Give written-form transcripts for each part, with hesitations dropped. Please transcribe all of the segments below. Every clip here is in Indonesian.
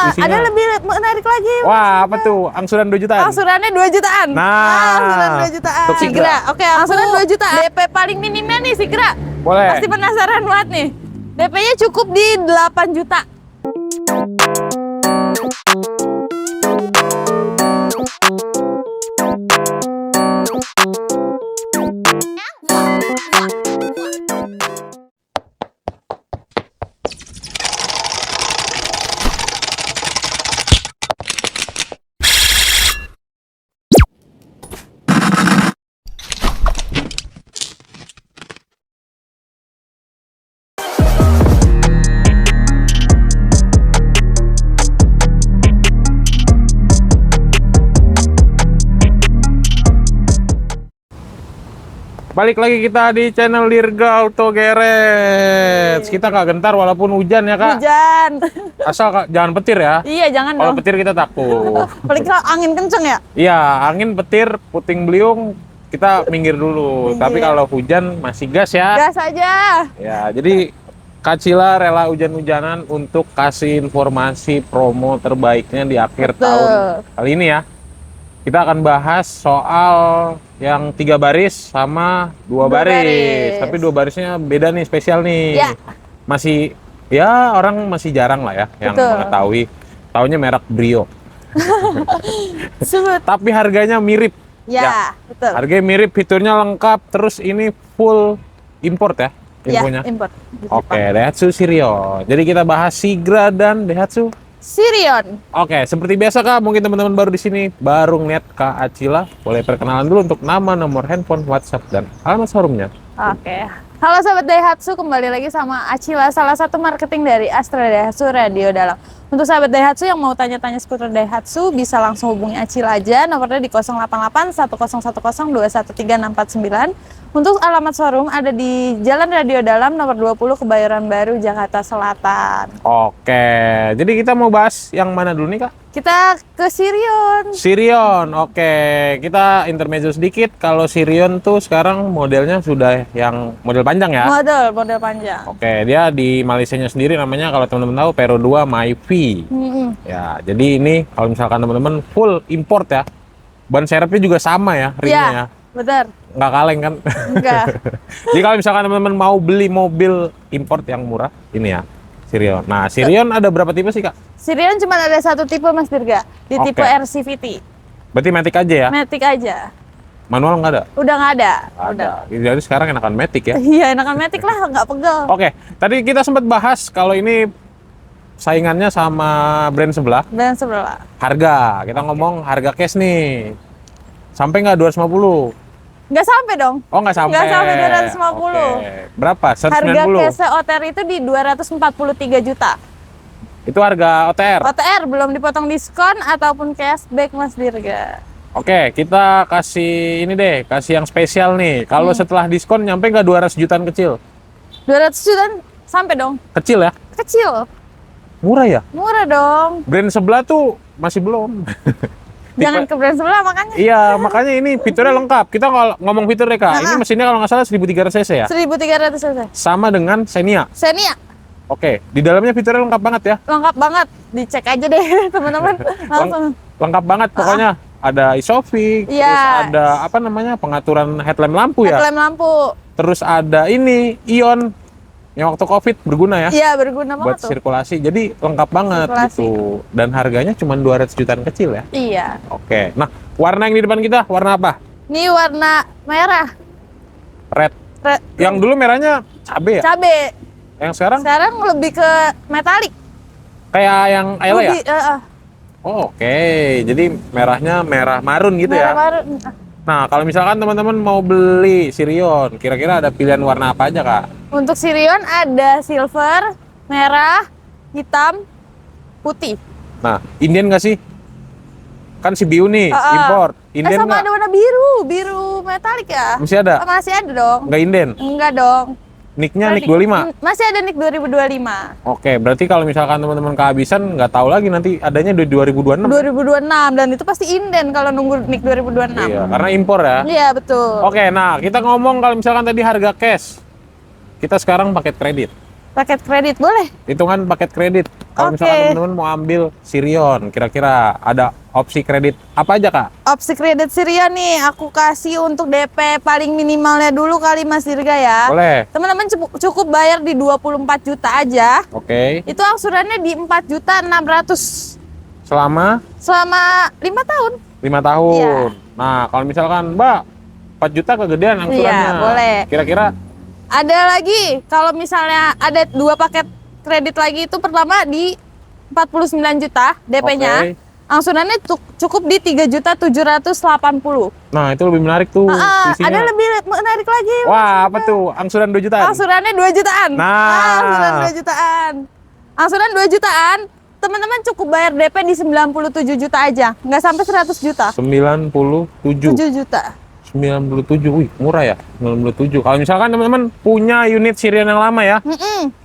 isinya. Ada lebih menarik lagi. Wah, apa tuh? Angsuran 2 jutaan? Angsurannya 2 jutaan. Nah, angsuran 2 jutaan. untuk Sigra. Oke, angsuran 2 jutaan. DP paling minimnya nih Sigra. Boleh. Pasti penasaran banget nih. DP-nya cukup di 8 juta. Balik lagi kita di channel Dirga Auto Garage. Kita nggak gentar walaupun hujan ya kak. Hujan. Asal kak jangan petir ya. Iya, jangan Kalau dong. petir kita takut. Paling kalau angin kenceng ya. Iya, angin, petir, puting beliung kita minggir dulu. Minggir. Tapi kalau hujan masih gas ya. Gas aja. Ya, jadi Kak Cila rela hujan-hujanan untuk kasih informasi promo terbaiknya di akhir Betul. tahun kali ini ya. Kita akan bahas soal yang 3 baris sama 2 baris. Tapi 2 barisnya beda nih, spesial nih. Ya. Masih, ya orang masih jarang lah ya yang Betul. mengetahui. Taunya merek Brio. Sebut. Tapi harganya mirip. Ya, betul. Harganya mirip, fiturnya lengkap. Terus ini full import ya infonya. Ya, import. Oke, Daihatsu Sirion. Jadi kita bahas Sigra dan Daihatsu Sirion. Oke, seperti biasa Kak, mungkin teman-teman baru di sini, baru ngeliat Kak Acila, boleh perkenalan dulu untuk nama, nomor handphone, WhatsApp, dan alamat showroomnya. Oke. Halo Sobat Daihatsu, kembali lagi sama Acila, salah satu marketing dari Astra Daihatsu Radio Dalam. Untuk sahabat Daihatsu yang mau tanya-tanya seputar Daihatsu, bisa langsung hubungi Acila aja, nomornya di 088 1010 213649. Untuk alamat showroom ada di Jalan Radio Dalam nomor 20 Kebayoran Baru, Jakarta Selatan. Oke, jadi kita mau bahas yang mana dulu nih Kak? Kita ke Sirion. Sirion, oke. Kita intermezzo sedikit, kalau Sirion tuh sekarang modelnya sudah yang model panjang ya? Model panjang. Oke, dia di Malaysianya sendiri namanya kalau teman-teman tahu Pero 2 MyV. Ya, jadi ini kalau misalkan teman-teman full import ya. Ban serepnya juga sama ya rimnya ya. Betul. Nggak kaleng kan? Enggak. Jadi kalau misalkan teman-teman mau beli mobil import yang murah, ini ya, Sirion. Nah, Sirion ada berapa tipe sih Kak? Sirion cuma ada satu tipe Mas Dirga, di Oke. tipe RCVT. Berarti Matic aja ya? Matic aja. Manual nggak ada? Udah nggak ada. Ada. Jadi sekarang enakan Matic ya? Iya, enakan Matic lah, nggak pegel. Oke, tadi kita sempat bahas kalau ini saingannya sama brand sebelah. Dan sebelah. Harga, kita ngomong harga cash nih. Sampai nggak 250? Nggak sampai dong. Oh, nggak sampai. Nggak sampai 250. Oke. Berapa? 190? Harga case OTR itu di 243 juta. Itu harga OTR? OTR belum dipotong diskon ataupun cashback Mas Dirga. Oke, kita kasih ini deh, kasih yang spesial nih. Kalau setelah diskon nyampe nggak 200 jutaan kecil? 200 juta sampai dong. Kecil ya? Kecil. Murah ya? Murah dong. Brand sebelah tuh masih belum. Jangan ke brand sebelah makanya. Iya, makanya ini fiturnya lengkap. Kita kalau ngomong fitur deh Kak, ini mesinnya kalau nggak salah 1300 cc ya? 1300 cc. Sama dengan Xenia. Xenia. Oke, di dalamnya fiturnya lengkap banget ya? Lengkap banget. Dicek aja deh teman-teman. Langsung. Lengkap banget pokoknya. Ada ISOFIX, Iya. terus ada apa namanya pengaturan headlamp lampu ya? Headlamp lampu. Terus ada ini ion yang waktu COVID berguna ya? Iya, berguna Buat banget tuh. sirkulasi. Jadi lengkap banget Sirkulasi. gitu. Dan harganya cuma 200 jutaan kecil ya? Iya. Oke. Nah, warna yang di depan kita warna apa? Ini warna merah. Red. Yang dulu merahnya cabe ya? Cabe. Yang sekarang Sekarang lebih ke metalik. kayak yang Ayla ya? Lebih, Oh, oke. Jadi merahnya merah marun gitu merah ya? marun. Nah, kalau misalkan teman-teman mau beli Sirion, kira-kira ada pilihan warna apa aja, Kak? Untuk Sirion ada silver, merah, hitam, putih. Nah, Indian nggak sih? Kan si Biu nih, import. Indian sama nggak? ada warna biru, biru metalik ya. Masih ada? Masih ada dong. Nggak Indian? Enggak dong. Nicknya Nick 25? Masih ada Nick 2025. Oke, berarti kalau misalkan teman-teman kehabisan, nggak tahu lagi nanti adanya di 2026? 2026 dan itu pasti inden kalau nunggu Nick 2026. Iya, karena impor ya. Iya, betul. Oke, nah kita ngomong kalau misalkan tadi harga cash, kita sekarang paket kredit. Paket kredit boleh? Hitungan paket kredit. Kalau Oke. misalkan teman-teman mau ambil Sirion, kira-kira ada opsi kredit apa aja Kak? Opsi kredit Sirion nih, aku kasih untuk DP paling minimalnya dulu kali Mas Dirga ya. Boleh. Teman-teman cukup bayar di 24 juta aja. Oke. Itu angsurannya di 4.600.000 Selama selama 5 tahun. 5 tahun. Iya. Nah, kalau misalkan Mbak 4 juta kegedean angsurannya. Iya, boleh. Kira-kira Ada lagi, kalau misalnya ada 2 paket kredit lagi itu pertama di 49 juta DP-nya. Oke. Angsurannya cukup di 3.780.000. nah itu lebih menarik tuh. Isinya. Ada lebih menarik lagi. Wah, apa tuh? Angsuran 2 jutaan. Angsurannya 2 jutaan. Nah. Angsuran 2 jutaan. Angsuran 2 jutaan. Teman-teman cukup bayar DP di 97 juta aja. Nggak sampai 100 juta. 97. 7 juta. 97. Wih, murah ya. 97. Kalau misalkan teman-teman punya unit Sirion yang lama ya,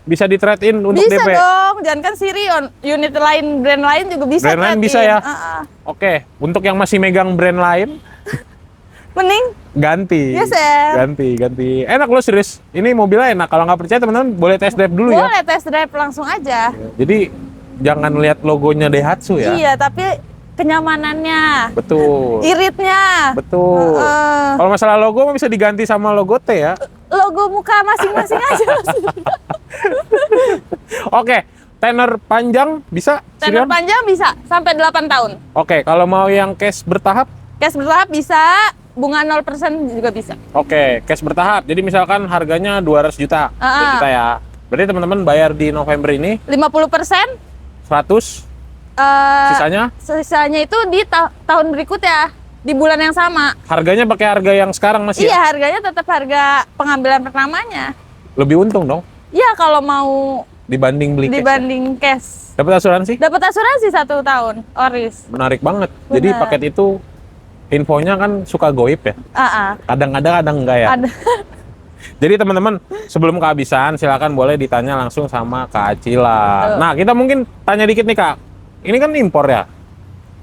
bisa di trade in untuk Bisa DP. dong. Jangan kan Sirion. Unit lain, brand lain juga bisa. Brand lain trade-in. bisa ya? Oke. Oke, untuk yang masih megang brand lain, Mending ganti. Geser. Ganti. Enak loh serius. Ini mobilnya enak. Kalau nggak percaya teman-teman boleh test drive dulu ya. boleh test drive langsung aja. Jadi jangan lihat logonya Daihatsu ya. Iya, tapi kenyamanannya, Betul. iritnya, Betul. Kalau masalah logo mah bisa diganti sama logo T ya. logo muka masing-masing aja. Oke, tenor panjang bisa Tenor Sirion? panjang bisa sampai 8 tahun. Oke, kalau mau yang cash bertahap? Cash bertahap bisa, bunga 0% juga bisa. Oke, cash bertahap. Jadi misalkan harganya 200 juta. 2 juta ya. Berarti teman-teman bayar di November ini 50%, 100, sisanya sisanya itu di tahun berikutnya, di bulan yang sama. harganya pakai harga yang sekarang masih Iya, ya? harganya tetap harga pengambilan pertamanya. Lebih untung dong Iya, kalau mau dibanding beli cash. dibanding cash. Dapat asuransi? Dapat asuransi 1 tahun, Oris. Menarik banget. Jadi Benar. paket itu infonya kan suka goib ya. Kadang-kadang kadang enggak ya. Ada. Jadi teman-teman, sebelum kehabisan silakan boleh ditanya langsung sama Kak Acila. Betul. Nah, kita mungkin tanya dikit nih Kak. Ini kan impor ya.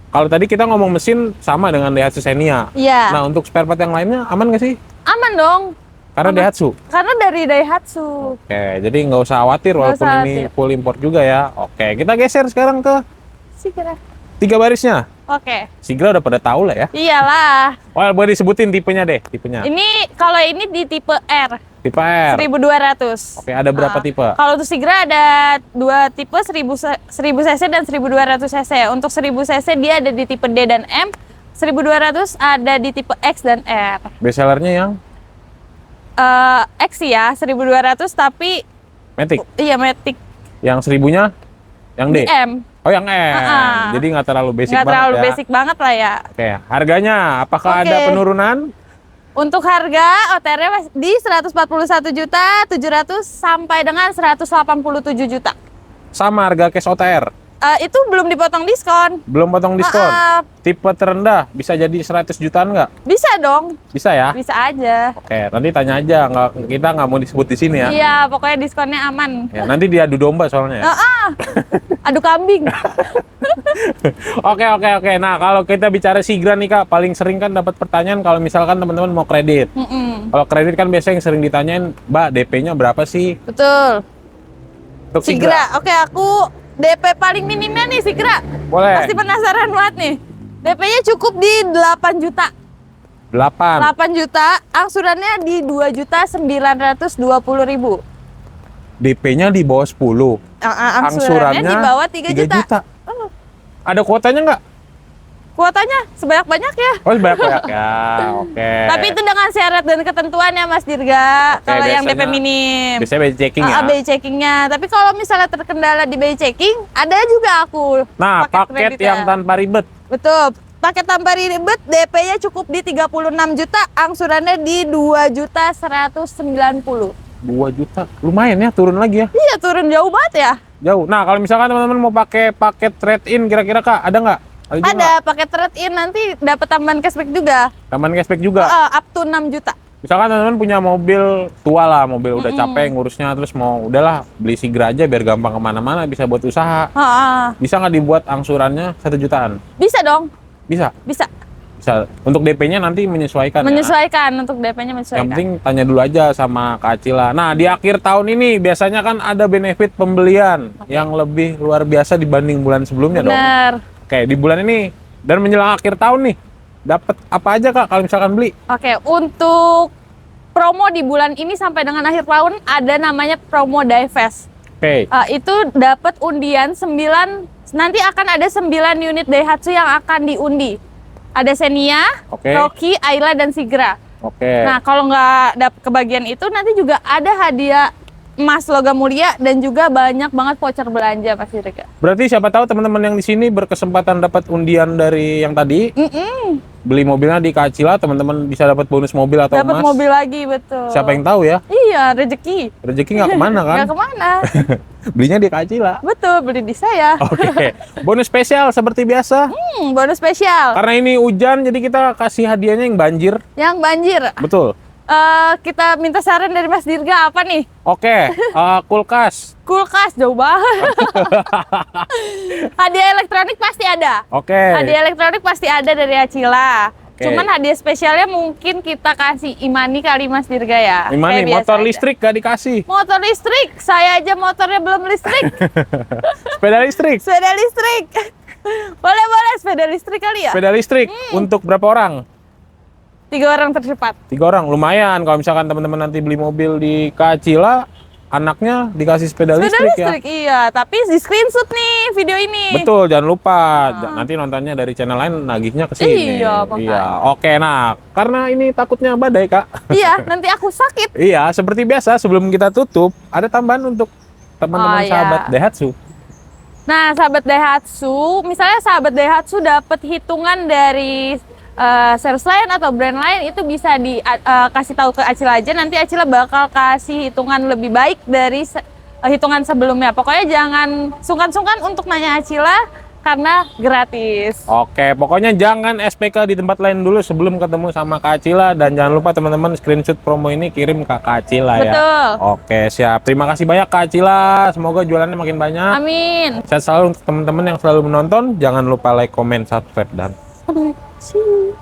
Kalau tadi kita ngomong mesin sama dengan Daihatsu Xenia. Iya. Nah, untuk spare part yang lainnya aman nggak sih? Aman dong. Karena Daihatsu. Karena dari Daihatsu. Oke, jadi nggak usah khawatir Nggak walaupun usah ini khawatir. full import juga ya. Oke, kita geser sekarang ke Sigra. 3 barisnya. Oke. Sigra udah pada tahu lah ya. Iyalah. Oh, boleh disebutin tipenya deh, tipenya. Ini kalau ini di tipe R, Tipe R. 1200. Oke, ada berapa tipe? Kalau untuk Sigra ada 2 tipe, 1000 cc dan 1200 cc. Untuk 1000 cc dia ada di tipe D dan M. 1200 ada di tipe X dan R. Bestsellernya yang X ya, 1200 tapi Matic. iya Matic Yang 1000-nya yang D. M. Oh, yang M. Jadi nggak terlalu basic Nggak banget terlalu ya. basic banget lah ya. Oke, harganya apakah Oke. ada penurunan? Untuk harga OTR-nya di 141.700.000 sampai dengan 187 juta. Sama harga cash OTR. Itu belum dipotong diskon. Belum potong diskon. Tipe terendah bisa jadi 100 jutaan nggak? Bisa dong, Bisa ya? bisa aja. Oke, nanti tanya aja. Kita nggak mau disebut di sini ya. Iya, pokoknya diskonnya aman. Ya, nanti diadu domba soalnya. Ya. Aduh kambing. Oke. Nah, kalau kita bicara Sigra nih Kak, paling sering kan dapat pertanyaan kalau misalkan teman-teman mau kredit. Kalau kredit kan biasanya yang sering ditanyain, Mbak, DP-nya berapa sih? Betul. Untuk Sigra. Oke, aku DP paling minimnya nih Sigra. Boleh. Pasti penasaran banget nih. DP-nya cukup di 8 juta. 8. 8 juta, angsurannya di 2.920.000. DP-nya di bawah 10. Angsurannya di bawah 3 juta. Ada kuotanya nggak? Kuotanya sebanyak-banyak ya. Oh, banyak ya. Oke. Tapi itu dengan syarat dan ketentuan ya Mas Dirga. Oke, Kalau yang DP biasanya- minim. Biasanya BI checking ya. BI checkingnya. Tapi kalau misalnya terkendala di BI checking, ada juga aku. Nah, paket kreditnya. yang tanpa ribet. Betul. Paket tanpa ribet, DP-nya cukup di 36 juta, angsurannya di 2.190.000. 2 juta. Lumayan ya, turun lagi ya. Iya, turun jauh banget ya. Jauh. Nah, kalau misalkan teman-teman mau pakai paket trade-in, kira-kira Kak, ada nggak? juga Ada paket trade-in, nanti dapat tambahan cashback juga. nggak? Tambahan cashback juga. Up to 6 juta. Misalkan teman-teman punya mobil tua lah, mobil udah capek ngurusnya, terus mau udahlah beli Sigra aja biar gampang kemana-mana, bisa buat usaha. Bisa nggak dibuat angsurannya 1 jutaan? Bisa dong, Bisa. bisa. Bisa untuk DP-nya nanti menyesuaikan. Menyesuaikan untuk DP-nya Yang menyesuaikan. penting tanya dulu aja sama Kak Acila. Nah, di akhir tahun ini biasanya kan ada benefit pembelian yang lebih luar biasa dibanding bulan sebelumnya dong. Bener. Oke, di bulan ini dan menjelang akhir tahun nih, dapat apa aja Kak kalau misalkan beli? Oke, untuk promo di bulan ini sampai dengan akhir tahun ada namanya promo Divest. Oke. Itu dapat undian 9, nanti akan ada 9 unit Daihatsu yang akan diundi. Ada Xenia, Oke. Rocky, Ayla, dan Sigra. Oke. Nah, kalau nggak dapet kebagian itu, nanti juga ada hadiah emas logam mulia dan juga banyak banget voucher belanja Mas Dirga. Berarti siapa tahu teman-teman yang di sini berkesempatan dapat undian dari yang tadi, beli mobilnya di Kak Acila, teman-teman bisa dapat bonus mobil atau Dapat emas. mobil lagi, betul. Siapa yang tahu ya? Iya, rezeki. Rezeki nggak kemana kan? Nggak kemana. Belinya di Kak Acila. Betul, beli di saya. Oke. Bonus spesial seperti biasa. Bonus spesial. Karena ini hujan, jadi kita kasih hadiahnya yang banjir. Yang banjir. Betul. Kita minta saran dari Mas Dirga apa nih? Oke, kulkas. Kulkas, jauh banget. Hadiah elektronik pasti ada. Oke. Hadiah elektronik pasti ada dari Acila. Oke. Cuman hadiah spesialnya mungkin kita kasih Imani kali Mas Dirga ya. Gimana nih, Kayak biasa motor aja. listrik gak dikasih? Motor listrik, saya aja motornya belum listrik. Sepeda listrik? Sepeda listrik. Boleh, sepeda listrik kali ya? Sepeda listrik untuk berapa orang? 3 orang tercepat. 3 orang, lumayan. Kalau misalkan teman-teman nanti beli mobil di Kak Acila, anaknya dikasih sepeda Sepeda listrik ya. listrik, iya. Tapi di screenshot nih video ini. Betul, jangan lupa. Nanti nontonnya dari channel lain, nagihnya ke sini. Iya, makanya. Oke, nah, karena ini takutnya badai, Kak. Iya, nanti aku sakit. Iya, seperti biasa sebelum kita tutup, ada tambahan untuk teman-teman Oh, iya. sahabat Daihatsu. Nah, sahabat Daihatsu, misalnya sahabat Daihatsu dapat hitungan dari service lain atau brand lain, itu bisa dikasih tahu ke Acila aja. Nanti Acila bakal kasih hitungan lebih baik dari hitungan sebelumnya. Pokoknya jangan sungkan-sungkan untuk nanya Acila karena gratis. Oke, pokoknya jangan SPK di tempat lain dulu sebelum ketemu sama Kak Acila. Dan jangan lupa teman-teman screenshot promo ini kirim ke Kak Acila ya. Betul. Oke, siap. Terima kasih banyak Kak Acila. Semoga jualannya makin banyak. Amin. Sehat selalu untuk teman-teman yang selalu menonton. Jangan lupa like, comment, subscribe, dan See you.